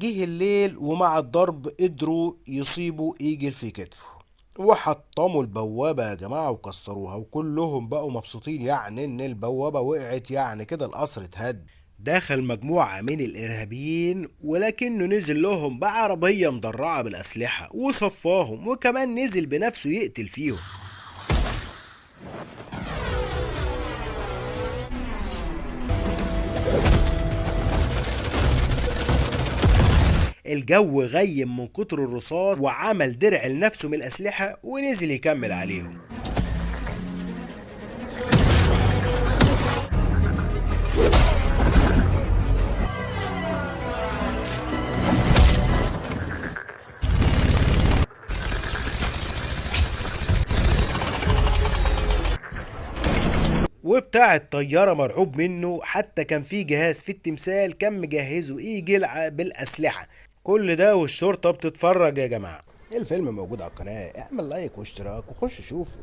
جه الليل ومع الضرب قدروا يصيبوا ايجل في كتفه، وحطموا البوابة يا جماعة وكسروها، وكلهم بقوا مبسوطين يعني ان البوابة وقعت، يعني كده القصر اتهد. دخل مجموعة من الإرهابيين ولكنه نزل لهم بعربية مدرعة بالأسلحة وصفاهم، وكمان نزل بنفسه يقتل فيهم. الجو غيم من كتر الرصاص، وعمل درع لنفسه من الأسلحة ونزل يكمل عليهم. وبتاع الطيارة مرعوب منه، حتى كان في جهاز في التمثال كان مجهزه ايجل بالأسلحة. كل ده والشرطة بتتفرج يا جماعة. الفيلم موجود على القناة، اعمل لايك واشتراك وخش شوفه.